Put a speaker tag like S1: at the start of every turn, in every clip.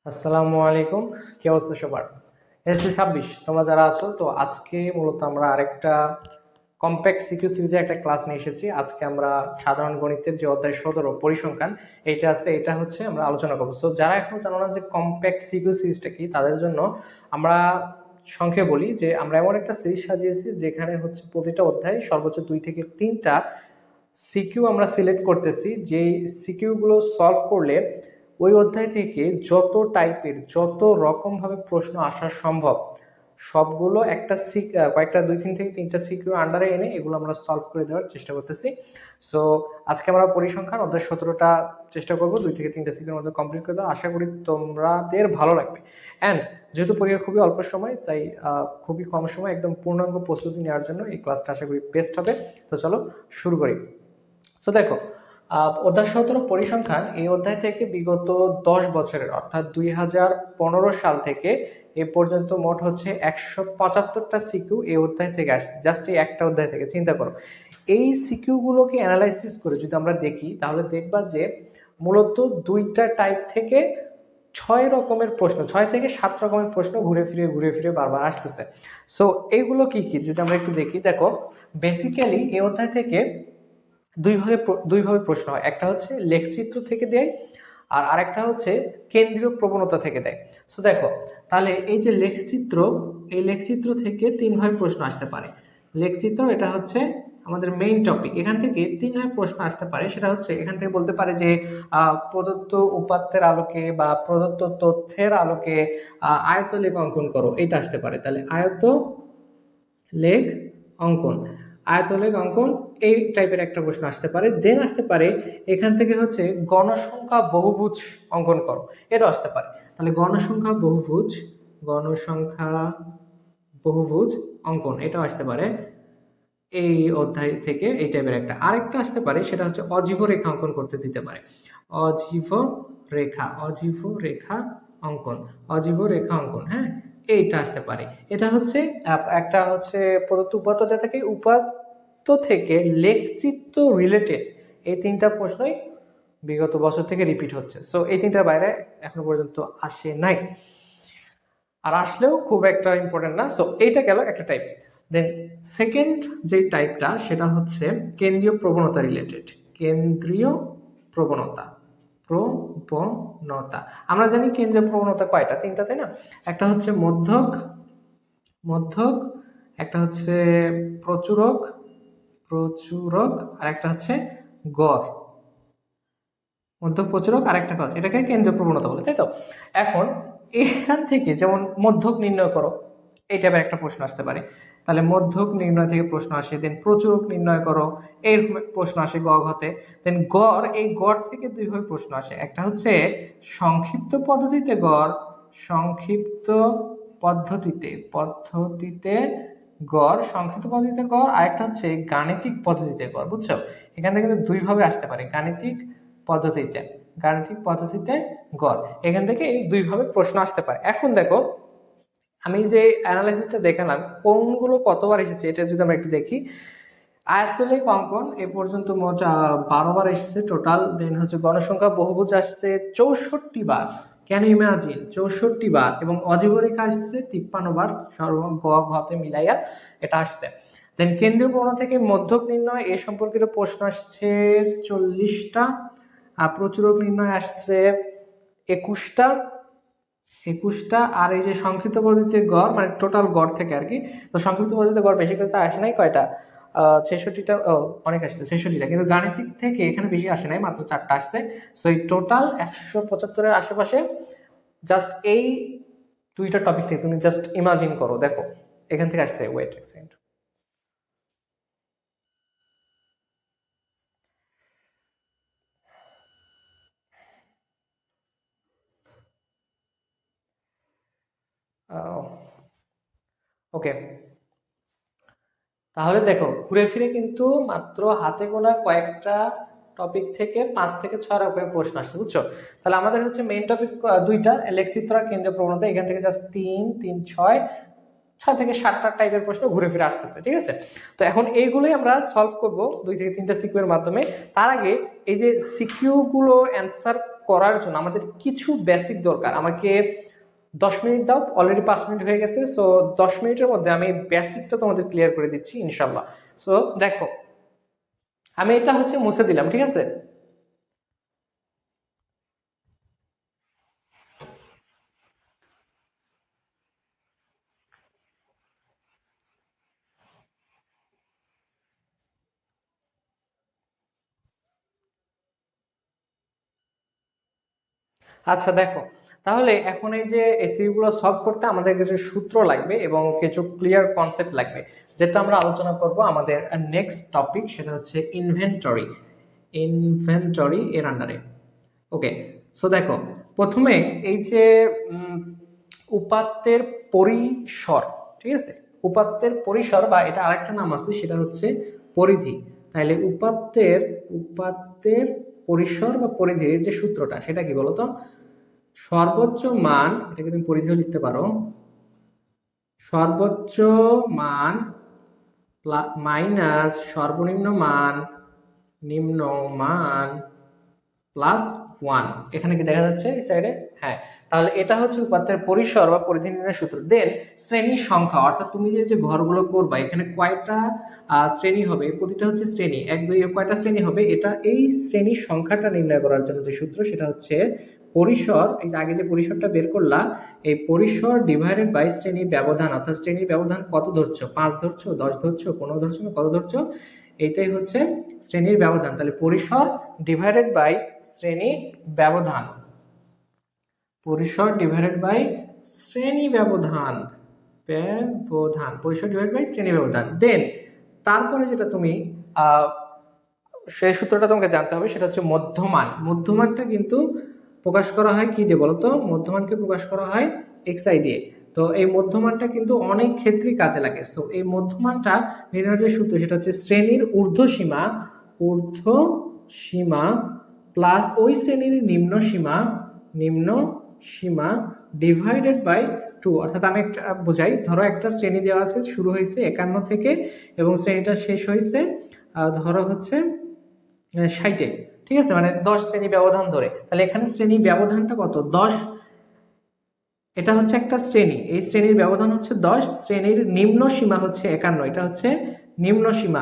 S1: আসসালামু আলাইকুম। কি অবস্থা সবার? এসএসসি 26 তোমরা যারা আছো, তো আজকে মূলত আমরা আরেকটা কম্প্যাক্ট সিকিউ সিরিজে একটা ক্লাস নিয়ে এসেছি। আজকে আমরা সাধারণ গণিতের যে অধ্যায় 17 পরিসংখ্যান এইটা আছে, এটা হচ্ছে আমরা আলোচনা করবো। সো যারা এখনো জানো না যে কম্প্যাক্ট সিকিউ সিরিজটা কি, তাদের জন্য আমরা সংক্ষেপে বলি যে আমরা এমন একটা সিরিজ সাজিয়েছি যেখানে হচ্ছে প্রতিটা অধ্যায় সর্বোচ্চ 2 থেকে 3টা সিকিউ আমরা সিলেক্ট করতেছি। যে সিকিউ গুলো সলভ করলে ওই অধ্যায় থেকে যত টাইপের যত রকম ভাবে প্রশ্ন আসা সম্ভব সবগুলো একটা কয়েকটা 2-3 থেকে 3টা সিকিউ আন্ডারে এনে এগুলো আমরা সলভ করে দেওয়ার চেষ্টা করতেছি। সো আজকে আমরা পরিসংখ্যান অধ্যায় 17টা চেষ্টা করবো 2 থেকে 3টা সিকিউর মধ্যে কমপ্লিট করে দেওয়া। আশা করি তোমাদের ভালো লাগবে। অ্যান্ড যেহেতু পরীক্ষা খুবই অল্প সময়, তাই খুবই কম সময় একদম পূর্ণাঙ্গ প্রস্তুতি নেওয়ার জন্য এই ক্লাসটা আশা করি বেস্ট হবে। তো চলো শুরু করি। সো দেখো, অধ্যায় 17 পরিসংখ্যান এই অধ্যায় থেকে বিগত 10 বছরের অর্থাৎ 2015 সাল থেকে এ পর্যন্ত মোট হচ্ছে 175টা সিকিউ এই অধ্যায় থেকে আসছে। জাস্ট এই একটা অধ্যায় থেকে চিন্তা করো। এই সিকিউ গুলোকে অ্যানালাইসিস করে যদি আমরা দেখি তাহলে দেখবা যে মূলত 2টা টাইপ থেকে 6 থেকে 7 রকমের প্রশ্ন ঘুরে ফিরে বারবার আসতেছে। সো এইগুলো কি কি যদি আমরা একটু দেখি, দেখো বেসিক্যালি এই অধ্যায় থেকে দুইভাবে প্রশ্ন হয়। একটা হচ্ছে লেখচিত্র থেকে দেয়, আর আরেকটা হচ্ছে কেন্দ্রীয় প্রবণতা থেকে দেয়। সো দেখো, তাহলে এই যে লেখচিত্র, এই লেখচিত্র থেকে 3ভাবে প্রশ্ন আসতে পারে। লেখচিত্র এটা হচ্ছে আমাদের মেইন টপিক। এখান থেকে 3ভাবে প্রশ্ন আসতে পারে। সেটা হচ্ছে এখান থেকে বলতে পারে যে প্রদত্ত উপাত্তের আলোকে বা প্রদত্ত তথ্যের আলোকে আয়তলেখ অঙ্কন করো, এটা আসতে পারে। তাহলে লেখ অঙ্কন, আয়তলেখ অঙ্কন, এই টাইপের একটা প্রশ্ন আসতে পারে। দেন আসতে পারে এখান থেকে হচ্ছে গণসংখ্যা বহুভুজ অঙ্কন করো, এটা আসতে পারে। তাহলে গণসংখ্যা বহুভুজ অঙ্কন এটাও আসতে পারে এই অধ্যায় থেকে। এই টাইপের একটা আরেকটা আসতে পারে, সেটা হচ্ছে অজীব রেখা অঙ্কন করতে দিতে পারে। অজীব রেখা অঙ্কন, হ্যাঁ, এইটা আসতে পারে। এটা হচ্ছে একটা হচ্ছে প্রদত্ত উপাত্ত দেওয়া থাকে, উপাত্ত থেকে লেখচিত্র রিলেটেড এই 3টা প্রশ্নই বিগত বছর থেকে রিপিট হচ্ছে। সো এই 3টার বাইরে এখনো পর্যন্ত আসে নাই, আর আসলেও খুব একটা ইম্পর্টেন্ট না। সো এইটা গেল একটা টাইপ। দেন সেকেন্ড যে টাইপটা সেটা হচ্ছে কেন্দ্রীয় প্রবণতা রিলেটেড। কেন্দ্রীয় প্রবণতা প্রবণতা আমরা জানি কেন্দ্রীয় প্রবণতা কয়টা, 3টা, তাই না? একটা হচ্ছে মধ্যক, একটা হচ্ছে প্রচুরক, আর একটা হচ্ছে গড়। মধ্যক, প্রচুরক, আর একটা কাজ, এটাকে কেন্দ্রীয় প্রবণতা বলে, তাই তো? এখন এখান থেকে যেমন মধ্যক নির্ণয় করো, এই টাইপের একটা প্রশ্ন আসতে পারে। তাহলে মধ্যক নির্ণয় থেকে প্রশ্ন আসে। দেন প্রচুরক নির্ণয় করো, এরকম প্রশ্ন আসে গ ঘতে। দেন গড়, এই গড় থেকে দুইভাবে প্রশ্ন আসে। একটা হচ্ছে সংক্ষিপ্ত পদ্ধতিতে গড়, সংক্ষিপ্ত পদ্ধতিতে গড়, আরেকটা হচ্ছে গাণিতিক পদ্ধতিতে গড়। বুঝছো, এখান থেকে কিন্তু দুইভাবে আসতে পারে, গাণিতিক পদ্ধতিতে গড়। এখান থেকে এই দুইভাবে প্রশ্ন আসতে পারে। এখন দেখো, আমি যে অ্যানালাইসিসটা দেখালাম কোনগুলো কতবার এসেছে এটা যদি আমরা একটু দেখি। আয়তলেখ অঙ্কন এ পর্যন্ত মোট 12বার এসেছে টোটাল। দেন হচ্ছে গণসংখ্যা বহুভুজ আসছে 64 বার, ক্যান ইউ ইমাজিন, 64 বার। এবং অজীব রেখা আসছে 53 বার, গ ঘতে মিলাইয়া এটা আসছে। দেন কেন্দ্রীয় প্রবণতা থেকে মধ্যক নির্ণয় এ সম্পর্কিত প্রশ্ন আসছে 40টা, আর প্রচুরক নির্ণয় আসছে 21টা, আর এই যে সংক্ষিপ্ত পদ্ধতিতে গড় মানে টোটাল গড় থেকে আর কি। তো সংক্ষিপ্ত পদ্ধতিতে গড় বেশি করে তো আসে নাই, কয়টা 66টা, অনেক আসছে 66টা, কিন্তু গাণিতিক থেকে এখানে বেশি আসে নাই, মাত্র 4টা আসছে। সো এই টোটাল 175-এর আশেপাশে জাস্ট এই 2টা টপিক থেকে তুমি জাস্ট ইমাজিন করো। দেখো এখান থেকে আসছে, ওয়েট এক সেকেন্ড। ওকে, তাহলে দেখো ঘুরে ফিরে কিন্তু মাত্র হাতে গোনা কয়েকটা টপিক থেকে 5 থেকে 6 রকমের প্রশ্ন আসছে। বুঝছো, তাহলে আমাদের হচ্ছে মেইন টপিক 2টা, লেখচিত্র আর কেন্দ্রীয় প্রবণতা। এখান থেকে জাস্ট 6 থেকে 7টা টাইপের প্রশ্ন ঘুরে ফিরে আসতেছে, ঠিক আছে? তো এখন এইগুলোই আমরা সলভ করব 2 থেকে 3টা সিকিউর মাধ্যমে। তার আগে এই যে সিকিউ গুলো অ্যান্সার করার জন্য আমাদের কিছু বেসিক দরকার। আমাকে 10 মিনিট দাও, অলরেডি 5 মিনিট হয়ে গেছে। সো 10 মিনিটের মধ্যে আমি বেসিকটা তোমাদের ক্লিয়ার করে দিচ্ছি ইনশাল্লাহ। সো দেখো, আমি এটা হচ্ছে মুছে দিলাম, ঠিক আছে। আচ্ছা দেখো, তাহলে এখন এই যে এসিউ গুলো সলভ করতে আমাদের কিছু সূত্র লাগবে এবং কিছু ক্লিয়ার কনসেপ্ট লাগবে, যেটা আমরা আলোচনা করব আমাদের নেক্সট টপিক, সেটা হচ্ছে ইনভেন্টরি। ইনভেন্টরি এর আন্ডারে। ওকে, সো দেখো, প্রথমে এই যে উপাত্তের পরিসর, ঠিক আছে, উপাত্তের পরিসর বা এটা আরেকটা নাম আছে, সেটা হচ্ছে পরিধি। তাহলে উপাত্তের পরিসর বা পরিধির যে সূত্রটা, সেটা কি বলতো? সর্বোচ্চ মান, এটাকে তুমি পরিধিও লিখতে পারো, সর্বোচ্চ মান মাইনাস সর্বনিম্ন মান, নিম্ন মান প্লাস 1। এখানে কি দেখা যাচ্ছে এই সাইডে? হ্যাঁ। তাহলে এটা হচ্ছে উপাত্তের পরিসর বা পরিধি নির্ণয়ের সূত্র। দেন শ্রেণীর সংখ্যা, অর্থাৎ তুমি যে ঘরগুলো করবা, এখানে কয়টা শ্রেণী হবে, প্রতিটা হচ্ছে শ্রেণী, 1 2 কয়টা শ্রেণী হবে, এটা এই শ্রেণীর সংখ্যাটা নির্ণয় করার জন্য যে সূত্র, সেটা হচ্ছে পরিসর। এই যে আগে যে পরিসরটা বের করলা, এই পরিসর ডিভাইডেড বাই শ্রেণী ব্যবধান, অর্থাৎ শ্রেণীর ব্যবধান কত ধরছো, 5 ধরছো, 10 ধরছো, 15 ধরছো না কত ধরছো, এইটাই হচ্ছে শ্রেণীর ব্যবধান। তাহলে পরিসর ডিভাইডেড বাই শ্রেণী ব্যবধান, পরিসর ডিভাইডেড বাই শ্রেণী ব্যবধান, পরিসর ডিভাইডেড বাই শ্রেণী ব্যবধান। দেন তারপরে যেটা তুমি সেই সূত্রটা তোমাকে জানতে হবে, সেটা হচ্ছে মধ্যমান। মধ্যমানটা কিন্তু প্রকাশ করা হয় কি দিয়ে বলতো? মধ্যমানকে প্রকাশ করা হয় xi দিয়ে। তো এই মধ্যমানটা কিন্তু অনেক ক্ষেত্রেই কাজে লাগে। সো এই মধ্যমানটা নির্ণয়ের যে সূত্র, সেটা হচ্ছে শ্রেণীর ঊর্ধ্বসীমা প্লাস ওই শ্রেণীর নিম্ন সীমা ডিভাইডেড বাই 2। অর্থাৎ আমি একটা বোঝাই, ধরো একটা শ্রেণী দেওয়া আছে, শুরু হয়েছে 51 থেকে এবং শ্রেণীটা শেষ হয়েছে ধরো হচ্ছে 60-এ, ঠিক আছে, মানে 10 শ্রেণী ব্যবধান ধরে। তাহলে এখানে শ্রেণী ব্যবধানটা কত? 10। এটা হচ্ছে একটা শ্রেণী, এই শ্রেণীর ব্যবধান হচ্ছে 10, শ্রেণীর নিম্ন সীমা হচ্ছে 51, এটা হচ্ছে নিম্ন সীমা,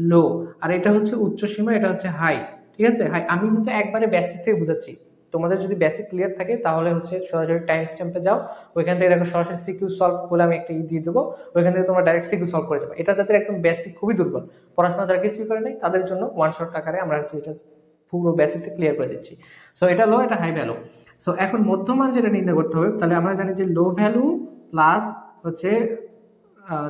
S1: লো, আর এটা হচ্ছে উচ্চ সীমা, এটা হচ্ছে হাই, ঠিক আছে, হাই। আমি কিন্তু একবারে বেসিক থেকে বুঝাচ্ছি, তোমাদের যদি বেসিক ক্লিয়ার থাকে তাহলে হচ্ছে সরাসরি টাইম স্ট্যাম্পে যাও, ওইখান থেকে দেখো সরাসরি সিকিউ সলভ বলে আমি একটা দিয়ে দেবো, ওইখান থেকে তোমরা ডাইরেক্ট সিকিউ সলভ করে যাবে। এটা যাদের একদম বেসিক খুবই দুর্বল, পড়াশোনা যারা কিছুই করে নাই, তাদের জন্য ওয়ান শট আকারে আমরা হচ্ছে এটা পুরো বেসিকটা ক্লিয়ার করে দিচ্ছি। সো এটা লো, এটা হাই ভ্যালু। সো এখন মধ্যমান যেটা নির্ণয় করতে হবে, তাহলে আমরা জানি যে লো ভ্যালু প্লাস হচ্ছে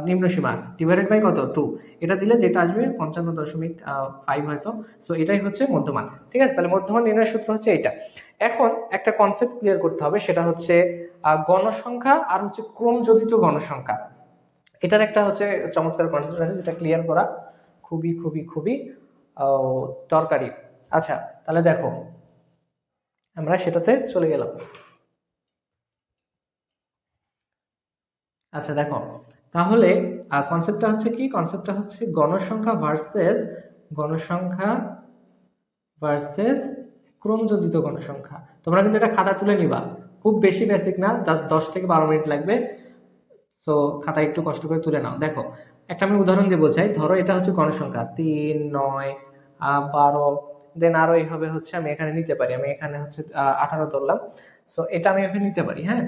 S1: নিম্ন সীমা ডিভাইডেড বাই কত? 2। এটা দিলে যেটা আসবে 55.5 হয়তো। সো এটাই হচ্ছে মধ্যমান, ঠিক আছে। তাহলে মধ্যমান নির্ণয়ের সূত্র হচ্ছে এইটা। এখন একটা কনসেপ্ট ক্লিয়ার করতে হবে, সেটা হচ্ছে গণসংখ্যা আর হচ্ছে ক্রমযোজিত গণসংখ্যা। এটার একটা হচ্ছে চমৎকার কনসেপ্ট আছে, যেটা ক্লিয়ার করা খুবই খুবই খুবই দরকারি। আচ্ছা, তাহলে দেখো আমরা সেটাতে চলে গেলাম। আচ্ছা দেখো, তাহলে কনসেপ্টটা হচ্ছে কি? কনসেপ্টটা হচ্ছে গণসংখ্যা ভার্সেস ক্রমযোজিত গণসংখ্যা। তোমরা কিন্তু এটা খাতা তুলে নিবা, খুব বেশি বেসিক না, জাস্ট 10 থেকে 12 মিনিট লাগবে। তো খাতা একটু কষ্ট করে তুলে নাও। দেখো, একটা আমি উদাহরণ দিয়ে বোঝাই। ধরো এটা হচ্ছে গণসংখ্যা 3 9 12, দেন আরো এইভাবে হচ্ছে আমি এখানে নিতে পারি, আমি এখানে হচ্ছে 18 ধরলাম। সো এটা আমি এখানে নিতে পারি, হ্যাঁ।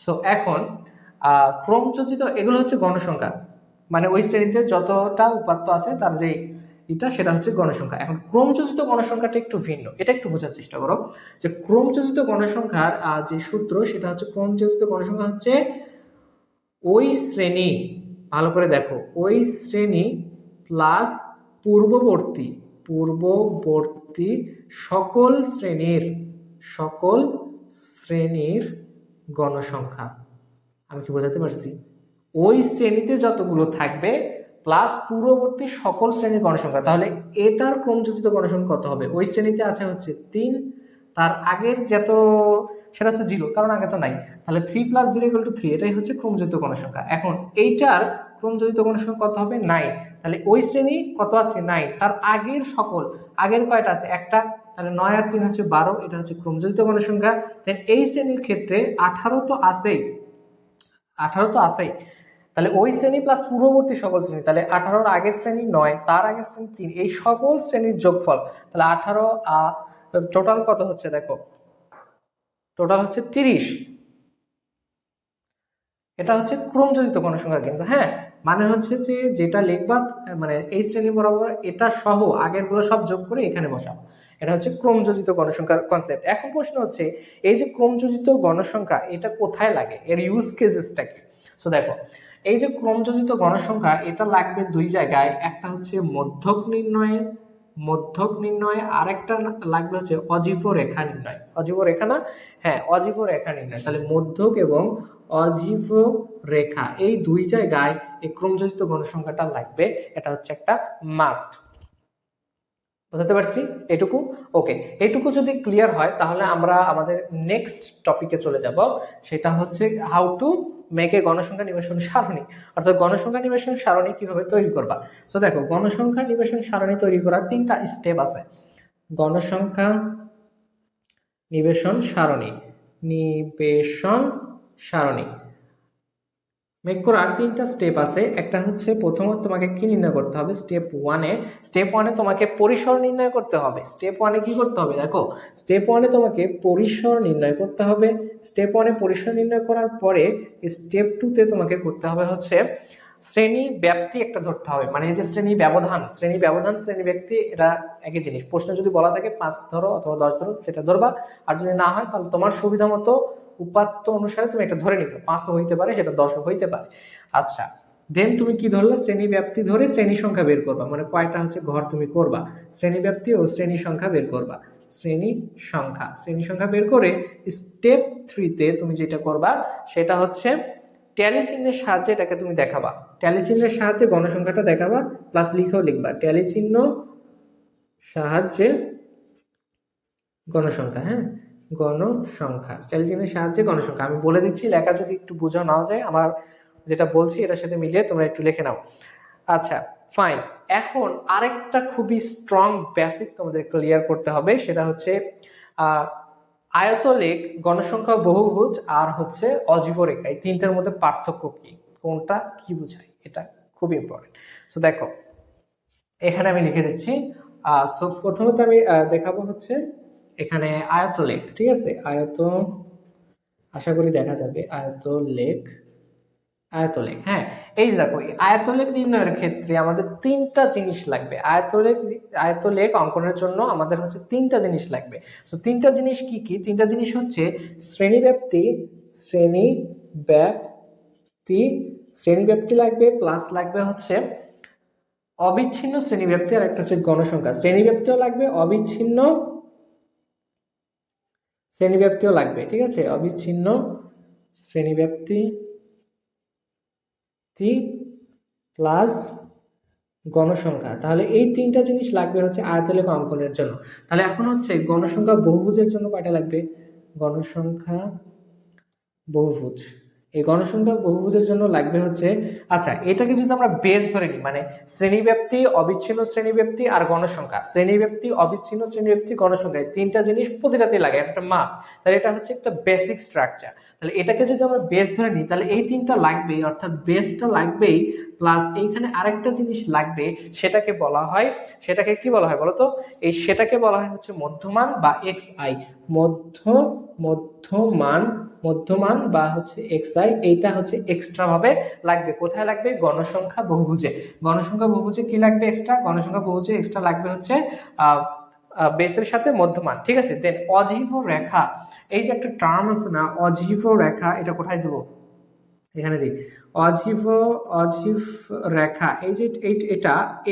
S1: সো এখন ক্রমযোজিত, এগুলো হচ্ছে গণসংখ্যা, মানে ওই শ্রেণীতে যতটা উপাত্ত আছে তার যে এটা, সেটা হচ্ছে গণসংখ্যা। এখন ক্রমযোজিত গণসংখ্যাটা একটু ভিন্ন, এটা একটু বোঝার চেষ্টা করো যে ক্রমযোজিত গণসংখ্যার যে সূত্র, সেটা হচ্ছে ক্রমযোজিত গণসংখ্যা হচ্ছে ওই শ্রেণী, ভালো করে দেখো, ওই শ্রেণী প্লাস পূর্ববর্তী সকল শ্রেণীর গণসংখ্যা। আমি কি বোঝাতে পারছি? ওই শ্রেণীতে যতগুলো থাকবে প্লাস পূর্ববর্তী সকল শ্রেণীর গণসংখ্যা। তাহলে এটার ক্রমযোজিত গণসংখ্যা কত হবে? ওই শ্রেণীতে আছে হচ্ছে 3, তার আগের যত সেটা হচ্ছে 0, কারণ আগে তো নাই। তাহলে 3 + 0 = 3, এটাই হচ্ছে ক্রমযোজিত গণসংখ্যা। এখন এইটার ক্রমযোজিত গণসংখ্যা কত হবে? 9। তাহলে ওই শ্রেণী কত আছে 9, তার আগের সকল, আগের কয়টা আছে একটা, তাহলে 9 আর 3 হচ্ছে 12, এটা হচ্ছে ক্রমযোজিত গণসংখ্যা। দেন এই শ্রেণীর ক্ষেত্রে 18 তো আছেই, 18 তো আছেই, তাহলে ওই শ্রেণী প্লাস পূর্ববর্তী সকল শ্রেণী, তাহলে 18 আগের শ্রেণী 9, তার আগের শ্রেণী 3, এই সকল শ্রেণীর যোগফল, তাহলে 18 টোটাল কত হচ্ছে দেখো, টোটাল হচ্ছে 30। এটা হচ্ছে ক্রমযোজিত গণসংখ্যা কিন্তু, হ্যাঁ, মানে হচ্ছে যে যেটা লিখবা মানে এই শ্রেণী বরাবর এটা সহ আগের গুলো সব যোগ করে এখানে বসাবো, এটা হচ্ছে ক্রমযোজিত গণসংখ্যার কনসেপ্ট। এখন প্রশ্ন হচ্ছে এই যে ক্রমযোজিত গণসংখ্যা এটা কোথায় লাগে, এর ইউজ কেসেসটা কি? সো দেখো, এই যে ক্রমযোজিত গণসংখ্যা এটা লাগবে দুই জায়গায়, একটা হচ্ছে মধ্যক নির্ণয়ে, মধ্যক নির্ণয়, আর একটা লাগবে হচ্ছে অজীব রেখা নির্ণয়। অজীব রেখা না, হ্যাঁ অজীব রেখা নির্ণয়। তাহলে মধ্যক এবং অজীব রেখা এই দুই জায়গায় এই ক্রমযোজিত গণসংখ্যাটা লাগবে, এটা হচ্ছে একটা মাস্ট। বুঝতে পারছি এটুকু? ওকে, এইটুকু যদি ক্লিয়ার হয় তাহলে আমরা আমাদের নেক্সট টপিকে চলে যাব, সেটা হচ্ছে হাউ টু মেক এ গণসংখ্যা নিবেশন সারণী, অর্থাৎ গণসংখ্যা নিবেশন সারণী কিভাবে তৈরি করবা। সো দেখো, গণসংখ্যা নিবেশন সারণী তৈরি করার 3টা স্টেপ আছে। গণসংখ্যা নিবেশন সারণী, নিবেশন সারণী মেক করার 3টা স্টেপ আছে। একটা হচ্ছে প্রথমত তোমাকে কি নির্ণয় করতে হবে, স্টেপ ওয়ানে তোমাকে পরিসর নির্ণয় করতে হবে। স্টেপ ওয়ানে কি করতে হবে দেখো, স্টেপ ওয়ানে তোমাকে পরিসর নির্ণয় করতে হবে। স্টেপ ওয়ানে পরিসর নির্ণয় করার পরে স্টেপ 2তে তোমাকে করতে হবে হচ্ছে শ্রেণী ব্যাপ্তি একটা ধরতে হবে, মানে এই যে শ্রেণী ব্যবধান, শ্রেণী ব্যক্তি, এটা একই জিনিস। প্রশ্ন যদি বলা থাকে 5 ধরো অথবা 10 ধরো সেটা ধরবা, আর যদি না হয় তাহলে তোমার সুবিধা মতো উপাত্ত অনুসারে তুমি এটা ধরে নিবে, 5 হইতে পারে, সেটা 10 হইতে পারে। আচ্ছা, দেন তুমি কি ধরলে, শ্রেণী ব্যাপ্তি ধরে শ্রেণী সংখ্যা বের করবা, মানে কয়টা হচ্ছে ঘর তুমি করবা, শ্রেণী ব্যাপ্তি ও শ্রেণী সংখ্যা বের করবা, শ্রেণী সংখ্যা বের করে স্টেপ 3তে তুমি যেটা করবা সেটা হচ্ছে ট্যালি চিহ্নের সাহায্যে এটাকে তুমি দেখাবা, ট্যালি চিহ্নের সাহায্যে গণসংখ্যাটা দেখাবা, প্লাস লিখেও লিখবা ট্যালি চিহ্ন সাহায্যে গণসংখ্যা, হ্যাঁ গণসংখ্যা, ট্যালি চিহ্নের সাহায্যে গণসংখ্যা। আমি বলে দিচ্ছি, লেখা যদি একটু বোঝা নাও যায়, আমার যেটা বলছি এটার সাথে মিলিয়ে তোমরা একটু লিখে নাও। আচ্ছা ফাইন, এখন আরেকটা খুবই স্ট্রং বেসিক তোমাদের ক্লিয়ার করতে হবে, সেটা হচ্ছে আয়তলেখ, গণসংখ্যা, বহুভুজ আর হচ্ছে অজীব রেখা, এই 3টার মধ্যে পার্থক্য কি, কোনটা কি বোঝায়, এটা খুব ইম্পর্টেন্ট। সো দেখো এখানে আমি লিখে দিচ্ছি। সো প্রথমে তো আমি দেখাবো হচ্ছে এখানে আয়তলেখ, ঠিক আছে, আশা করি দেখা যাবে আয়তলেখ, হ্যাঁ এই যে দেখো, আয়তলেখ নির্ণয়ের ক্ষেত্রে আমাদের 3টা জিনিস লাগবে। আয়তলেখ অঙ্কনের জন্য আমাদের হচ্ছে 3টা জিনিস লাগবে। সো 3টা জিনিস কি কি? 3টা জিনিস হচ্ছে শ্রেণীব্যাপ্তি লাগবে, প্লাস লাগবে হচ্ছে অবিচ্ছিন্ন শ্রেণীব্যাপ্তি, আর একটা হচ্ছে গণসংখ্যা। শ্রেণীব্যাপ্তিও লাগবে, অবিচ্ছিন্ন শ্রেণীব্যাপ্তিও লাগবে, ঠিক আছে, অবিচ্ছিন্ন শ্রেণীব্যাপ্তি প্লাস গণসংখ্যা। তাহলে এই 3টা জিনিস লাগবে হচ্ছে আয়তলেখ অঙ্কনের জন্য। তাহলে এখন হচ্ছে গণসংখ্যা বহুভুজের জন্য কয়টা লাগবে, গণসংখ্যা বহুভুজ, এই গণসংখ্যা বহুভুজের জন্য লাগবে হচ্ছে, আচ্ছা এটাকে যদি আমরা বেস ধরে নিই, মানে শ্রেণীব্যাপ্তি, অবিচ্ছিন্ন শ্রেণীব্যাপ্তি আর গণসংখ্যা, শ্রেণীব্যাপ্তি, অবিচ্ছিন্ন শ্রেণীব্যাপ্তি, গণসংখ্যা, এই 3টা জিনিস প্রতিটাতেই লাগে, একটা মাস্ট। তাহলে এটা হচ্ছে একটা বেসিক স্ট্রাকচার। তাহলে এটাকে যদি আমরা বেস ধরে নিই তাহলে এই 3টা লাগবেই, অর্থাৎ বেসটা লাগবেই, প্লাস এইখানে আরেকটা জিনিস লাগবে, সেটাকে কি বলা হয় বলতো, সেটাকে বলা হয় হচ্ছে মধ্যমান বা xi, মধ্যমান বা হচ্ছে xi, এইটা হচ্ছে এক্সট্রা ভাবে লাগবে। কোথায় লাগবে, গণসংখ্যা বহুভুজে। কি লাগবে এক্সট্রা, গণসংখ্যা বহুভুজে এক্সট্রা লাগবে হচ্ছে বেসের সাথে মধ্যমান, ঠিক আছে। দেন অজীব রেখা, এই যে একটা টার্ম আছে না অজীব রেখা, এটা কোথায় দেবো, এখানে দিই অজীব রেখা। এই যে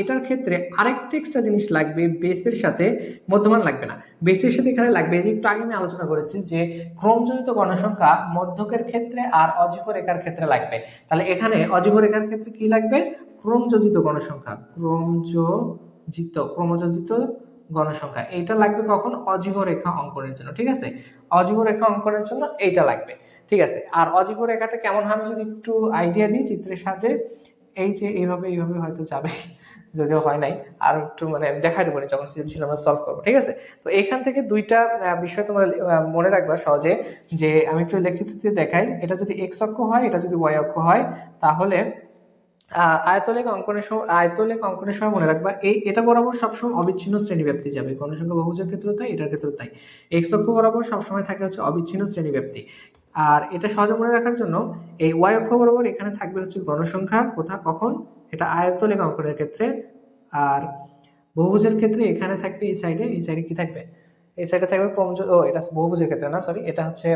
S1: এটার ক্ষেত্রে আরেকটা এক্সট্রা জিনিস লাগবে, বেসের সাথে মধ্যমান লাগবে না, বেসের সাথে এখানে লাগবে, এই যে একটু আগে আমি আলোচনা করেছি যে ক্রমযোজিত গণসংখ্যা মধ্যকের ক্ষেত্রে আর অজীব রেখার ক্ষেত্রে লাগবে। তাহলে এখানে অজীব রেখার ক্ষেত্রে কি লাগবে, ক্রমযোজিত গণসংখ্যা, ক্রমযোজিত গণসংখ্যা, এইটা লাগবে কখন, অজীব রেখা অঙ্কনের জন্য, ঠিক আছে, অজীব রেখা অঙ্কনের জন্য এইটা লাগবে, ঠিক আছে। আর অজীব রেখাটা কেমন হবে যদি একটু আইডিয়া দিই চিত্রের সাহায্যে, এই যে এইভাবে হয়তো যাবে, যদিও হয় নাই, আর একটু মানে দেখাই দেবো যখন সৃজনশীল আমরা সলভ করবো, ঠিক আছে। তো এখান থেকে দুইটা বিষয় তোমরা মনে রাখবা সহজে, যে আমি একটু লেখচিত্রতে দেখাই, এটা যদি এক্স অক্ষ হয়, এটা যদি ওয়াই অক্ষ হয়, তাহলে আয়তলেখ অঙ্কনের সময় মনে রাখবা এটা বরাবর সবসময় অবিচ্ছিন্ন শ্রেণীব্যাপ্তি যাবে, গণসংখ্যা বহুভুজের ক্ষেত্রে তাই, এটার ক্ষেত্রে তাই। এক্স অক্ষ বরাবর সবসময় থাকে হচ্ছে অবিচ্ছিন্ন শ্রেণীব্যাপ্তি। আর এটা সহজে মনে রাখার জন্য এই ওয়াই অক্ষ বরাবর এখানে থাকবে হচ্ছে গণসংখ্যা, কখন, এটা আয়তলেখ অঙ্কনের ক্ষেত্রে। আর বহুভুজের ক্ষেত্রে এখানে থাকবে এই সাইডে কি থাকবে, এই সাইডে থাকবে এটা বহুভুজের ক্ষেত্রে না, সরি, এটা হচ্ছে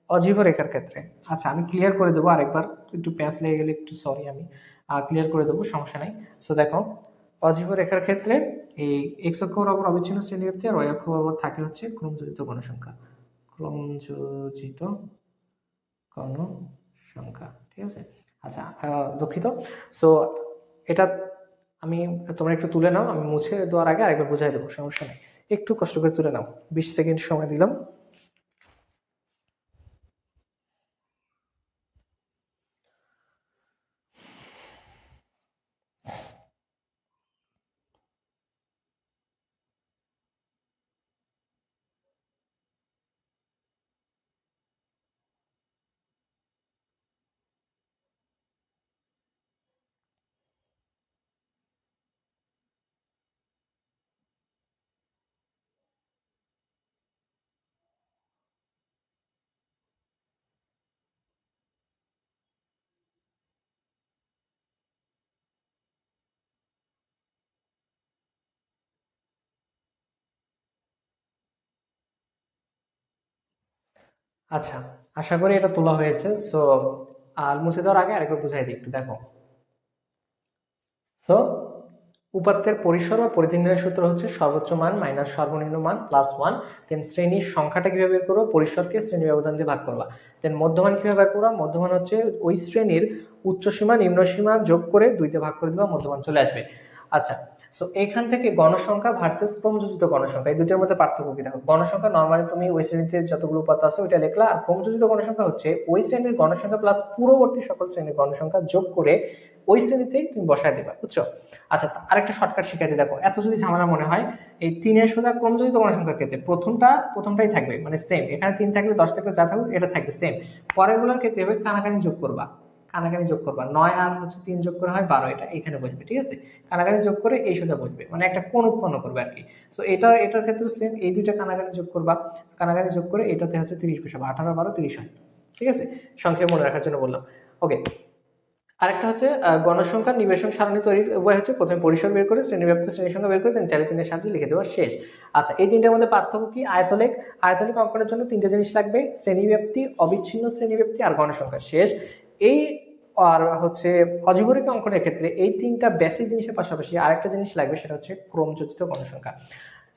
S1: অজীব রেখার ক্ষেত্রে। আচ্ছা, আমি ক্লিয়ার করে দেবো আরেকবার, একটু প্যাঁচ লেগে গেলে একটু সরি, আমি ক্লিয়ার করে দেবো, সমস্যা নাই। সো দেখো, অজীব রেখার ক্ষেত্রে এই এক্স অক্ষ বরাবর অবিচ্ছিন্ন শ্রেণীব্যাপ্তি, আর ওয়াই অক্ষ বরাবর থাকে হচ্ছে ক্রমযোজিত গণসংখ্যা, ক্রমযোজিত গণসংখ্যা, ঠিক আছে। আচ্ছা, দুঃখিত। সো এটা আমি, তোমরা একটু তুলে নাও, আমি মুছে দেওয়ার আগে আরেকবার বুঝাই দেবো, সমস্যা নেই, একটু কষ্ট করে তুলে নাও, 20 সেকেন্ড সময় দিলাম। আচ্ছা, আশা করি এটা তোলা হয়েছে। সো আর মুছে দেওয়ার আগে আরেকবার বুঝাই দিই, একটু দেখো। সো উপাত্তের পরিসর বা পরিধি নির্ণয়ের সূত্র হচ্ছে সর্বোচ্চ মান মাইনাস সর্বনিম্ন মান প্লাস 1। দেন শ্রেণীর সংখ্যাটা কিভাবে বের করবো, পরিসরকে শ্রেণী ব্যবধান দিয়ে ভাগ করবা। দেন মধ্যমান কিভাবে বের করবা, মধ্যমান হচ্ছে ওই শ্রেণীর উচ্চ সীমা নিম্ন সীমা যোগ করে 2 ভাগ করে দিবা, মধ্যমান চলে আসবে। আচ্ছা, সো এখান থেকে গণসংখ্যা ভার্সেস ক্রমযোজিত গণসংখ্যা, এই দুটোর মধ্যে পার্থক্য কি দেখো। গণসংখ্যা নর্মালি তুমি ওই শ্রেণীতে যতগুলো উপাত্ত আছে ওইটা লিখলা, আর ক্রমযোজিত গণসংখ্যা হচ্ছে ওই শ্রেণীর গণসংখ্যা প্লাস পূর্ববর্তী সকল শ্রেণীর গণসংখ্যা যোগ করে ওই শ্রেণীতেই তুমি বসায় দেবা, বুঝছো। আচ্ছা, আরেকটা শর্টকাট শিখাইতে দেখো, এত যদি ঝামেলা মনে হয়, এই 3 সোজা ক্রমযোজিত গণসংখ্যার ক্ষেত্রে প্রথমটাই থাকবে মানে সেম, এখানে 3 থাকলে 10 থাকলে যা থাকবে এটা থাকবে সেম। পরেরগুলোর ক্ষেত্রে হবে কানাকানি যোগ করবা, 9 আর হচ্ছে 3 যোগ করে হয় 12, এটা এখানে বসবে, ঠিক আছে। কানাকানি যোগ করে এই সোজা বসবে, মানে একটা কোণ উৎপন্ন করবে আর কি। সো এটার ক্ষেত্রে সেম, এই দুইটা কানাকানি যোগ করবা, কানাকানি যোগ করে এটাতে হচ্ছে 30 বসাবো, 18 12 30 হয়, ঠিক আছে। সংখ্যা মনে রাখার জন্য বললাম, ওকে। আরেকটা হচ্ছে গণসংখ্যার নিবেশন সারণী তৈরির উপায় হচ্ছে প্রথমে পরিসর বের করে শ্রেণীব্যাপ্ত শ্রেণীর সংখ্যা বের করে দেন ট্যালি চিহ্নের সাহায্যে লিখে দেওয়া, শেষ। আচ্ছা, এই তিনটার মধ্যে পার্থক্য কি, আয়তলেখ অঙ্কনের জন্য 3টে জিনিস লাগবে, শ্রেণীব্যাপ্তি, অবিচ্ছিন্ন শ্রেণীব্যাপ্তি আর গণসংখ্যা, শেষ। এই আর হচ্ছে অজীবরেখা অঙ্কনের ক্ষেত্রে এই 3টা বেসিক জিনিসের পাশাপাশি আরেকটা জিনিস লাগবে, সেটা হচ্ছে ক্রমযোজিত গণসংখ্যা।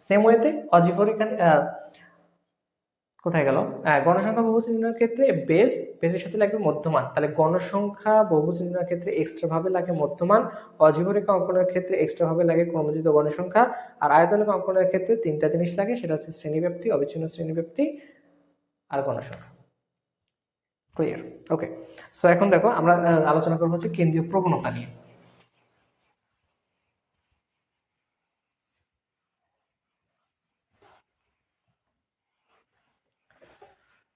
S1: সেম ওয়েতে অজীবরেখা কোথায় গেল, গণসংখ্যা বহুভুজ নির্ণয়ের ক্ষেত্রে বেসের সাথে লাগবে মধ্যমান, তাহলে গণসংখ্যা বহুভুজ নির্ণয়ের ক্ষেত্রে এক্সট্রা ভাবে লাগে মধ্যমান, অজীবরেখা অঙ্কনের ক্ষেত্রে এক্সট্রা ভাবে লাগে ক্রমযোজিত গণসংখ্যা, আর আয়তলেখ অঙ্কনের ক্ষেত্রে 3টা জিনিস লাগে, সেটা হচ্ছে শ্রেণীব্যাপ্তি, অবিচ্ছিন্ন শ্রেণীব্যাপ্তি আর গণসংখ্যা। ক্লিয়ার, ওকে। সো এখন দেখো আমরা আলোচনা করবো হচ্ছে কেন্দ্রীয় প্রবণতা নিয়ে।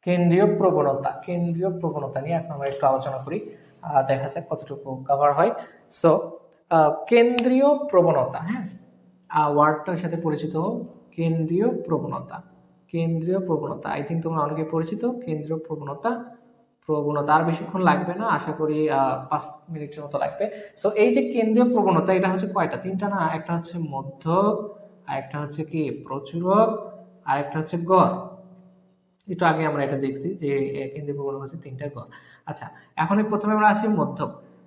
S1: কেন্দ্রীয় প্রবণতা নিয়ে এখন আমরা একটু আলোচনা করি, দেখা যাক কতটুকু কভার হয়। সো কেন্দ্রীয় প্রবণতা, হ্যাঁ, ওয়ার্ডটার সাথে পরিচিত হও, কেন্দ্রীয় প্রবণতা, আই থিঙ্ক তোমরা অনেকে পরিচিত। কেন্দ্রীয় প্রবণতা আর বেশিক্ষণ লাগবে না, আশা করি 5 মিনিটের মতো লাগবে। সো এই যে কেন্দ্রীয় প্রবণতা, এটা হচ্ছে কয়টা, 3টা না, একটা হচ্ছে মধ্যক, আর একটা হচ্ছে কি প্রচুরক, আর একটা হচ্ছে গড়। একটু আগে আমরা এটা দেখছি যে কেন্দ্রীয় প্রবণতা হচ্ছে 3টা গড়। আচ্ছা, এখন প্রথমে আমরা আসি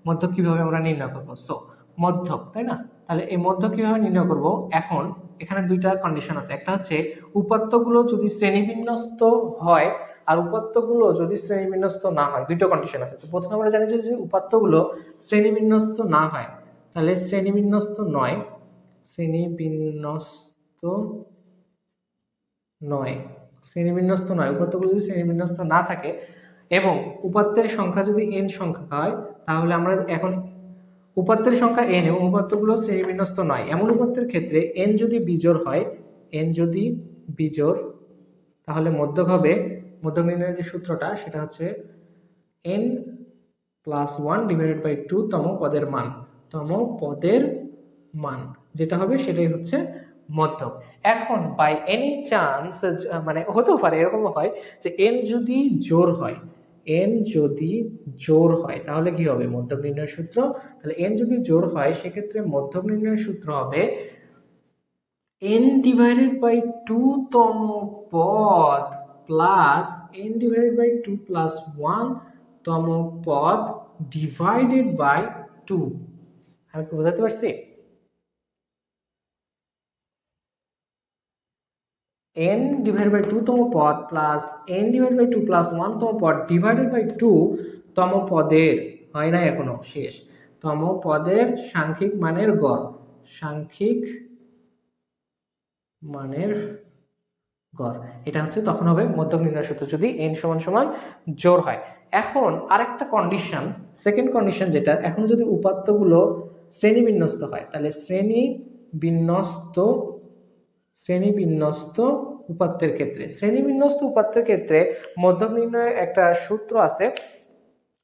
S1: মধ্যক কিভাবে আমরা নির্ণয় করব। সো মধ্যক, তাই না, তাহলে এই মধ্যক কিভাবে নির্ণয় করব, এখন এখানে 2টা কন্ডিশন আছে, একটা হচ্ছে উপাত্তগুলো যদি শ্রেণীবিন্যস্ত হয় আর উপাত্তগুলো যদি শ্রেণীবিন্যস্ত না হয়, 2টো কন্ডিশন আছে। তো প্রথমে আমরা জানি যে উপাত্তগুলো শ্রেণীবিন্যস্ত না হয়, তাহলে শ্রেণীবিন্যস্ত নয়, উপাত্তগুলো যদি শ্রেণীবিন্যস্ত না থাকে এবং উপাত্তের সংখ্যা যদি n সংখ্যা হয়, তাহলে আমরা এখন উপাত্তের সংখ্যা n এবং উপাত্তগুলো শ্রেণীবিন্যস্ত নয় এমন উপাত্তের ক্ষেত্রে n যদি বিজোড় হয়, n যদি বিজোড়, তাহলে মধ্যক হবে, মধ্যক নির্ণয়ের যে সূত্রটা সেটা হচ্ছে n প্লাস 1 ডিভাইডেড বাই 2 তম পদের মান, তম পদের মান যেটা হবে সেটাই হচ্ছে মধ্যক। এখন বাই এনি চান্স, মানে হতেও পারে এরকম হয় যে n যদি জোড় হয়, n যদি জোড় হয় তাহলে কি হবে মধ্যক নির্ণয়ের সূত্র, তাহলে n যদি জোড় হয় সেক্ষেত্রে মধ্যক নির্ণয়ের সূত্র হবে n ডিভাইডেড বাই 2 তম পদ plus n divided by 2 plus 1 তম পদ ডিভাইডেড বাই 2। আমি কি বোঝাতে পারছি? n ডিভাইডেড বাই 2 তম পদ plus n divided by 2 plus 1 তম পদ ডিভাইডেড বাই 2 তম পদের, হয় না এখনো শেষ, তম পদের সাংখ্যিক মানের গড়, সাংখ্যিক মানের গড়, এটা হচ্ছে তখন হবে মধ্যক নির্ণয় সূত্র যদি n সমান সমান জোড় হয়। এখন আরেকটা কন্ডিশন, সেকেন্ড কন্ডিশন যেটা, এখন যদি উপাত্তগুলো শ্রেণীবিন্যস্ত হয় তাহলে শ্রেণীবিন্যস্ত উপাত্তের ক্ষেত্রে, শ্রেণীবিন্যস্ত উপাত্তের ক্ষেত্রে মধ্যক নির্ণয়ের একটা সূত্র আছে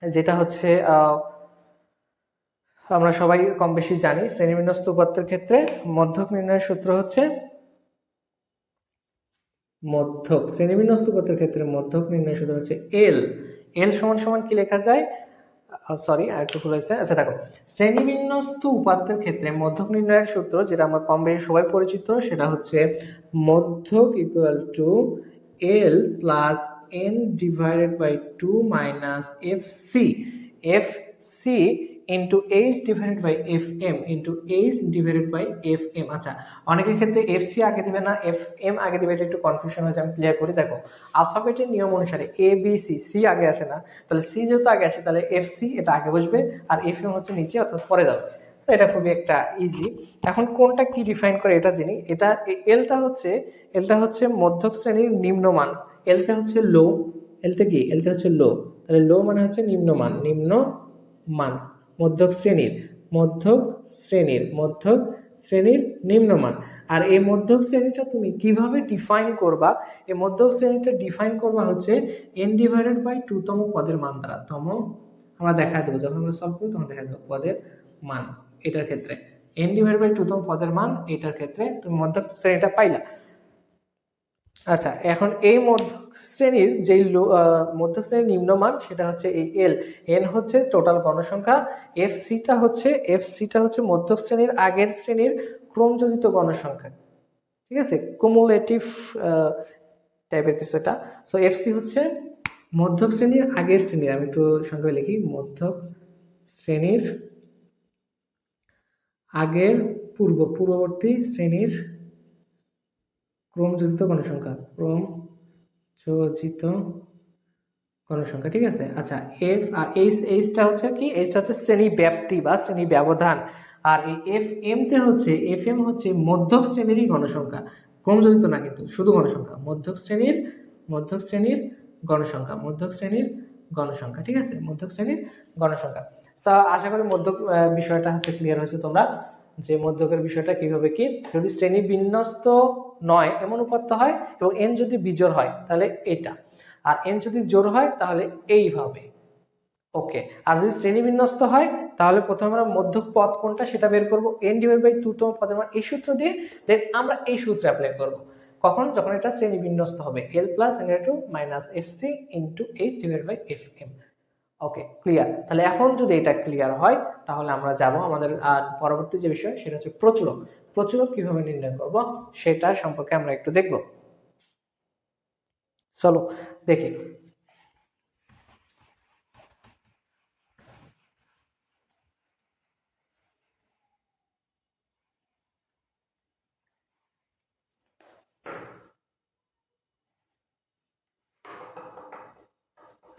S1: যেটা হচ্ছে আমরা সবাই কম বেশি জানি। শ্রেণীবিন্যস্ত উপাত্তের ক্ষেত্রে মধ্যক নির্ণয়ের সূত্র হচ্ছে মধ্যক, শ্রেণীবিন্যস্ত উপাত্তের ক্ষেত্রে মধ্যক নির্ণয় সূত্র হচ্ছে এল। এল সমান সমান কি লেখা যায়, সরি আরেকটু ভুল হয়েছে। আচ্ছা দেখো, শ্রেণীবিন্যস্ত উপাত্তের ক্ষেত্রে মধ্যক নির্ণয়ের সূত্র যেটা আমরা কম বেশি সবাই পরিচিত সেটা হচ্ছে মধ্যক equal to L plus N divided by 2 minus F C into H divided by F M into H divided by F M. আচ্ছা, অনেকের ক্ষেত্রে এফ সি আগে দিবে না, এফ এম আগে দিবে, এটা একটু কনফিউশন হয়েছে, আমি ক্লিয়ার করি। দেখো, আলফাবেটের নিয়ম অনুসারে এ বি সি, সি আগে আসে না, তাহলে সি যেহেতু আগে আসে তাহলে এফ সি এটা আগে বসবে আর এফ এম হচ্ছে নিচে অর্থাৎ পরে যাবে। সো এটা খুবই একটা ইজি। এখন কোনটা কি ডিফাইন করে এটা জানি, এটা এলটা হচ্ছে মধ্যক শ্রেণীর নিম্নমান, এলতে হচ্ছে লো, এলতে কি, এলতে হচ্ছে লো, তাহলে লো মানে হচ্ছে নিম্নমান, নিম্নমান মধ্যক শ্রেণীর নিম্নমান। আর এই মধ্যক শ্রেণীটা তুমি কিভাবে ডিফাইন করবা, এই মধ্যক শ্রেণীটা ডিফাইন করবা হচ্ছে n ডিভাইডেড বাই 2 তম পদের মান দ্বারা, আমরা দেখা দেবো যখন আমরা সলভ করব তখন দেখা দেবো পদের মান, এটার ক্ষেত্রে n ডিভাইডেড বাই 2 তম পদের মান, এটার ক্ষেত্রে তুমি মধ্যক শ্রেণীটা পাইলা। আচ্ছা, এখন এই মধ্যক শ্রেণীর যেই মধ্যক শ্রেণীর নিম্নমান সেটা হচ্ছে এই এল, এন হচ্ছে টোটাল গণসংখ্যা, এফ সিটা হচ্ছে মধ্যক শ্রেণীর আগের শ্রেণীর ক্রমযোজিত গণসংখ্যা, ঠিক আছে, কুমুলেটিভ টাইপের কিছু এটা। সো এফ সি হচ্ছে মধ্যক শ্রেণীর আগের শ্রেণীর, আমি একটু সংখ্যায় লিখি, মধ্যক শ্রেণীর আগের পূর্ববর্তী শ্রেণীর ক্রমযোজিত গণসংখ্যা, ঠিক আছে। আচ্ছা, এফ আর এইচটা হচ্ছে কি, এইচটা হচ্ছে শ্রেণী ব্যাপ্তি বা শ্রেণী ব্যবধান, আর এই এফ এম হচ্ছে মধ্যক শ্রেণীরই গণসংখ্যা, ক্রমযোজিত না কিন্তু, শুধু গণসংখ্যা, মধ্যক শ্রেণীর গণসংখ্যা, ঠিক আছে, মধ্যক শ্রেণীর গণসংখ্যা। আশা করি মধ্যক বিষয়টা হচ্ছে ক্লিয়ার হয়েছে তোমরা, যে মধ্যকের বিষয়টা কিভাবে কি, যদি শ্রেণী বিন্যস্ত নয় এমন উপাত্ত হয় এবং এন যদি বিজোড় হয় তাহলে এটা, আর এন যদি জোড় হয় তাহলে এইভাবে, ওকে। আর যদি শ্রেণী বিন্যস্ত হয় তাহলে প্রথমে আমরা মধ্যক পদ কোনটা সেটা বের করব, n ডিভাইড বাই 2 তম পদের মান এই সূত্র দিয়ে, দেন আমরা এই সূত্রে অ্যাপ্লাই করব কখন, যখন এটা শ্রেণী বিন্যস্ত হবে, l plus n2 minus fc into h divide by fm। Okay, clear. তাহলে এখন যদি এটা ক্লিয়ার হয় তাহলে আমরা যাব আমাদের পরবর্তী যে বিষয় সেটা হচ্ছে প্রচুরক কিভাবে নির্ণয় করব সেটা সম্পর্কে আমরা একটু দেখব। চলো দেখি।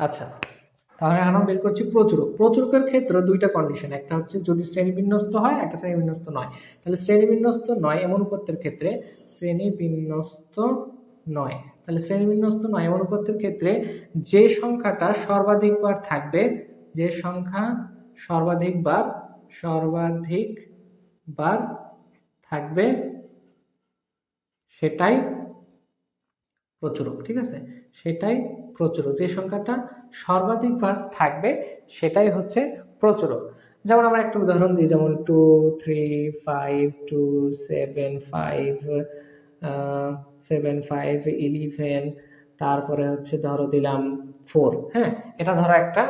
S1: আচ্ছা, তাহলে এখন বের করছি প্রচুরকের ক্ষেত্রে দুইটা কন্ডিশন, একটা হচ্ছে যদি শ্রেণী বিন্যস্ত হয়, একটা শ্রেণী বিন্যস্ত নয়। তাহলে শ্রেণী বিন্যস্ত নয় এমন উপাত্তের ক্ষেত্রে, শ্রেণী বিন্যস্ত নয় এমন উপাত্তের ক্ষেত্রে যে সংখ্যাটা সর্বাধিকবার থাকবে, যে সংখ্যা সর্বাধিকবার সর্বাধিক বার থাকবে সেটাই প্রচুরক। ঠিক আছে, সেটাই প্রচুরক। যে সংখ্যাটা সর্বাধিক বার থাকবে সেটাই হচ্ছে প্রচুরক। যেমন আমরা একটা উদাহরণ দিই, যেমন 2 3 5 2 7 5 7 5 11, তারপরে হচ্ছে ধরো দিলাম 4। হ্যাঁ, এটা ধরো একটা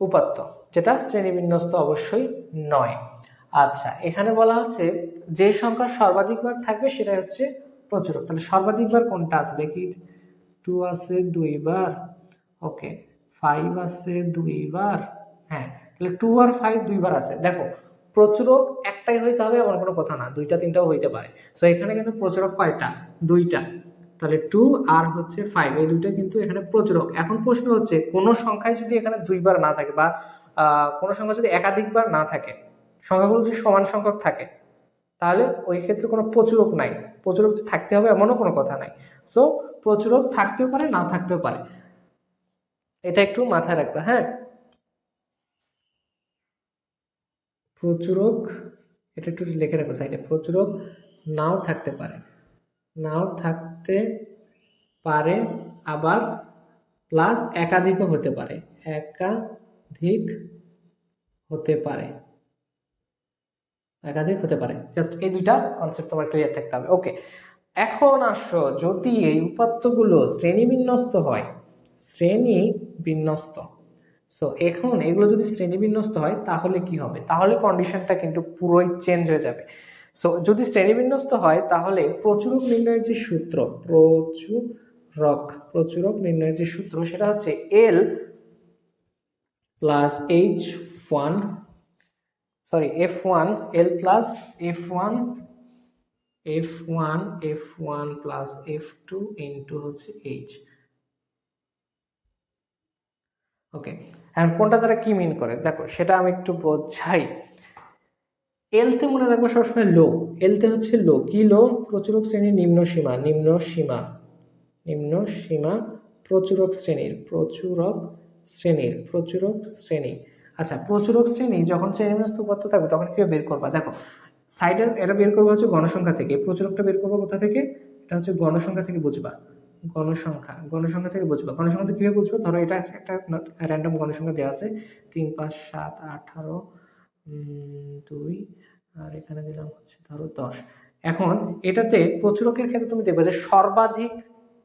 S1: উপাত্ত যেটা শ্রেণীবিন্যস্ত অবশ্যই নয়। আচ্ছা, এখানে বলা হচ্ছে যে সংখ্যা সর্বাধিক বার থাকবে সেটাই হচ্ছে প্রচুরক। তাহলে সর্বাধিক বার কোনটা আছে দেখি। 2 আছে 2 বার, ওকে। 5 আছে 2 বার, হ্যাঁ। তাহলে 2 আর 5 2 বার আছে। দেখো, প্রচুরক একটাই হইতে হবে এমন কোনো কথা না, দুইটা তিনটাও হইতে পারে। সো এখানে কিন্তু প্রচুরক কয়টা? দুইটা। তাহলে 2 আর হচ্ছে 5, এই দুইটা কিন্তু এখানে প্রচুরক। এখন প্রশ্ন হচ্ছে কোন সংখ্যায় যদি এখানে 2 বার না থাকে বা কোন সংখ্যা যদি একাধিকবার না থাকে, সংখ্যাগুলো যদি সমান সংখ্যক থাকে, তাহলে ওই ক্ষেত্রে কোনো প্রচুরক নাই। প্রচুরক থাকতে হবে এমনও কোনো কথা নাই। সো প্রচুরক থাকতেও পারে, না থাকতেও পারে, এটা একটু মাথায় রাখবে। হ্যাঁ, প্রচুরক, এটা একটু লিখে রাখো সাইডে। প্রচুরক নাও থাকতে পারে, নাও থাকতে পারে, আবার প্লাস একাধিকও হতে পারে, একাধিক হতে পারে, একাধিক হতে পারে। জাস্ট এই দুইটা কনসেপ্ট তোমার ক্লিয়ার থাকতে হবে। ওকে, এখন আসো, যদি এই উপাত্তগুলো শ্রেণীবিন্যস্ত হয়, শ্রেণী বিন্যস্ত, সো এখন এগুলো যদি শ্রেণীবিন্যস্ত হয় তাহলে কি হবে? তাহলে কন্ডিশনটা কিন্তু পুরোই চেঞ্জ হয়ে যাবে। সো যদি শ্রেণীবিন্যস্ত হয় তাহলে প্রচুরক নির্ণয়ের যে সূত্র, প্রচুরক নির্ণয়ের যে সূত্র, সেটা হচ্ছে L plus H1, sorry F1, L plus F1 plus F2 into হচ্ছে H। ওকে, এখন কোনটা দ্বারা কি মিন করে দেখো, সেটা আমি একটু বোঝাই। এলতে মনে রাখবো সবসময় লো, এলতে হচ্ছে লো। কি লো? প্রচুরক শ্রেণীর নিম্ন সীমা, প্রচুরক শ্রেণী। আচ্ছা, প্রচুরক শ্রেণী যখন শ্রেণীবিন্যস্ত উপাত্ত থাকবে তখন কি বের করবা? দেখো, সাইডে এটা বের করবো হচ্ছে গণসংখ্যা থেকে। প্রচুরকটা বের করবো কোথা থেকে? এটা হচ্ছে গণসংখ্যা থেকে বুঝবা। গণসংখ্যা থেকে বুঝবা। গণসংখ্যা কিভাবে বুঝবা? ধরো এটা একটা র্যান্ডম গণসংখ্যা দেওয়া আছে, 3 5 7 18 2, আর এখানে দিলাম হচ্ছে ধরো 10। এখন এটাতে প্রচুরকের ক্ষেত্রে তুমি দেখবে যে সর্বাধিক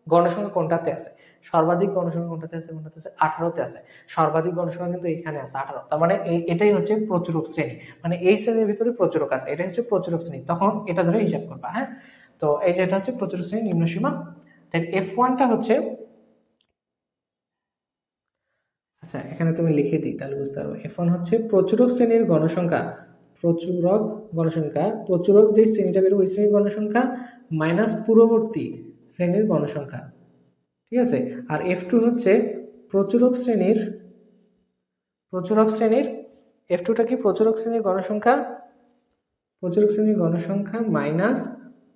S1: গণসংখ্যা কোনটাতে আছে? সর্বাধিক গণসংখ্যা কোনটাতে আছে? 18তে আছে। সর্বাধিক গণসংখ্যা কিন্তু এখানে আছে 18। তার মানে এটাই হচ্ছে প্রচুরক শ্রেণী, মানে এই শ্রেণীর ভিতরে প্রচুরক আছে, এটা হচ্ছে প্রচুরক শ্রেণী। তখন এটা ধরে হিসাব করবা। হ্যাঁ, তো এই যে এটা হচ্ছে প্রচুরক শ্রেণীর নিম্ন সীমা। দেন F1টা হচ্ছে, আচ্ছা এখানে তুমি লিখে দিই তাহলে বুঝতে পারবে। F1 হচ্ছে প্রচুরক শ্রেণীর গণসংখ্যা, প্রচুরক যে শ্রেণীটা বেরোবে ওই শ্রেণীর গণসংখ্যা মাইনাস পূর্ববর্তী শ্রেণীর গণসংখ্যা। ঠিক আছে, আর F2 হচ্ছে প্রচুরক শ্রেণীর F2টা কি? প্রচুরক শ্রেণীর গণসংখ্যা মাইনাস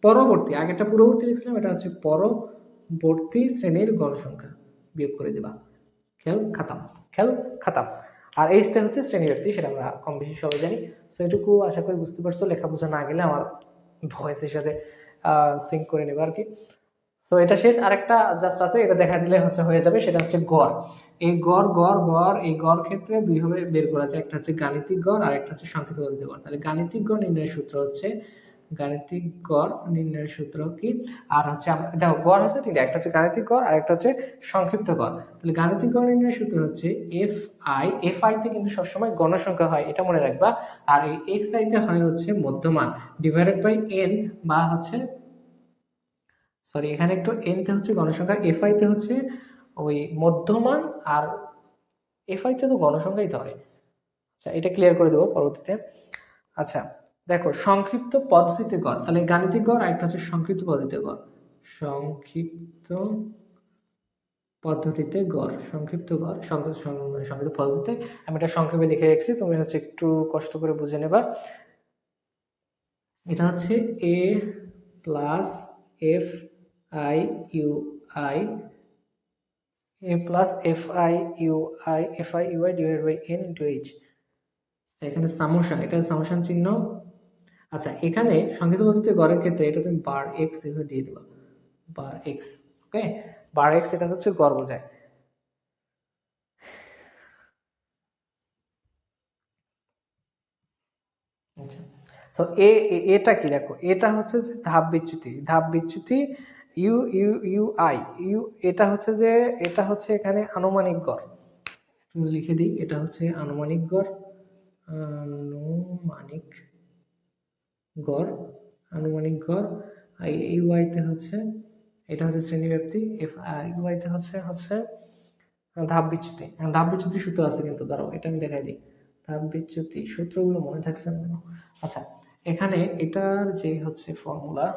S1: পরবর্তী, আগেটা পূর্ববর্তী লিখছিলাম, এটা হচ্ছে পরবর্তী শ্রেণীর গণসংখ্যা, বিয়োগ করে দিবা। খেল খাতাম। আর এইচতে হচ্ছে শ্রেণী ব্যক্তি, সেটা আমরা কম বেশি সবাই জানি। সো এটুকু আশা করি বুঝতে পারছো। লেখা বোঝা না গেলে আমার ভয়েসের সাথে সিঙ্ক করে নেবে আর কি। তো এটা শেষ। আরেকটা জাস্ট আছে, এটা দেখা দিলে হচ্ছে হয়ে যাবে, সেটা হচ্ছে গড়। এই গড় ক্ষেত্রে দুই ভাবে বের করা যায়, একটা হচ্ছে গাণিতিক গড় আর একটা হচ্ছে সংক্ষিপ্ত পদ্ধতি গড়। তাহলে গাণিতিক গড় নির্ণয়ের সূত্র কি? আর হচ্ছে দেখো, গড় হচ্ছে তিনটা, একটা হচ্ছে গাণিতিক গড় আর একটা হচ্ছে সংক্ষিপ্ত গড়। তাহলে গাণিতিক গড় নির্ণয়ের সূত্র হচ্ছে এফআই তে কিন্তু সবসময় গণসংখ্যা হয়, এটা মনে রাখবা। আর এই এক্সআই তে হয় হচ্ছে মধ্যমান ডিভাইডেড বাই এন, বা হচ্ছে সরি এখানে একটু এন তে হচ্ছে গণসংখ্যা, এফআই তে হচ্ছে ওই মধ্যমান, আর এফআই তে তো গণসংখ্যাই ধরে। আচ্ছা, এটা ক্লিয়ার করে দেবো পরবর্তীতে। আচ্ছা দেখো, সংক্ষিপ্ত পদ্ধতিতে গড়, তাহলে গাণিতিক গড় আর একটা হচ্ছে সংক্ষিপ্ত পদ্ধতিতে গড়। সংক্ষিপ্ত পদ্ধতিতে গড়, সংক্ষিপ্ত পদ্ধতিতে, আমি এটা সংক্ষেপে লিখে রাখছি, তুমি হচ্ছে একটু কষ্ট করে বুঝে নেবা। এটা হচ্ছে A plus F I U I, divided by N into H. এখানে সামোশন, এটা সামোশন চিহ্ন। আচ্ছা, এখানে সংক্ষিপ্ত পদ্ধতিতে গড়ের ক্ষেত্রে এটা তুমি বার এক্স এভাবে দিয়ে দিবা, বার এক্স। ওকে, বার এক্স এটা হচ্ছে গড় বোঝায়। আচ্ছা, তো এটা কি দেখো, এটা হচ্ছে যে ধাপ বিচ্যুতি, ধাপ বিচ্যুতি u u u i u, এটা হচ্ছে যে, এটা হচ্ছে এখানে আনুমানিক গড়, তুমি লিখে দিই, এটা হচ্ছে আনুমানিক গড়, আনুমানিক গড়, আনুমানিক গড়। আর এই ওয়াইতে হচ্ছে, এটা হচ্ছে শ্রেণীব্যাপ্তি এফ, আর ইউআইতে হচ্ছে হচ্ছে ধাপ বিচ্যুতি। ধাপ বিচ্যুতি সূত্র আছে কিন্তু, দাঁড়াও এটা আমি দেখাই দিই। ধাপ বিচ্যুতি সূত্রগুলো মনে থাকছে না কেন? আচ্ছা, এখানে এটার যে হচ্ছে ফর্মুলা,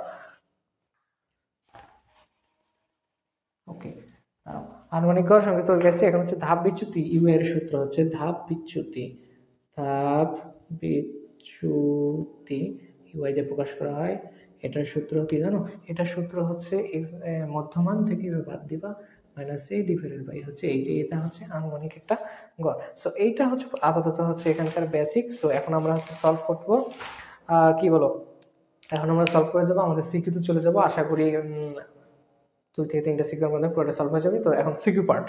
S1: ওকে দাঁড়াও, আনুমানিক গড় সংক্ষিপ্ত গেছে, এখন হচ্ছে ধাপ বিচ্যুতি, ইউ এর সূত্র হচ্ছে ধাপ বিচ্যুতি, ধাপ বিচ্যুতি ইউআই দিয়ে প্রকাশ করা হয়। এটার সূত্র কি জানো? এটার সূত্র হচ্ছে মধ্যমান থেকে বাদ দিবা, মাইনাস এ ডিভাইডেড বাই হচ্ছে এই যে, এটা হচ্ছে আনুমানিক একটা গড়। সো এইটা হচ্ছে আপাতত হচ্ছে এখানকার বেসিক। সো এখন আমরা হচ্ছে সলভ করবো, কি বলো, এখন আমরা সলভ করে যাবো, আমাদের সিকিউতে চলে যাবো। আশা করি 2 থেকে 3টা সিকিউর মধ্যে পুরোটা সলভ হয়ে যাবে। তো এখন সিকিউ পার্ট।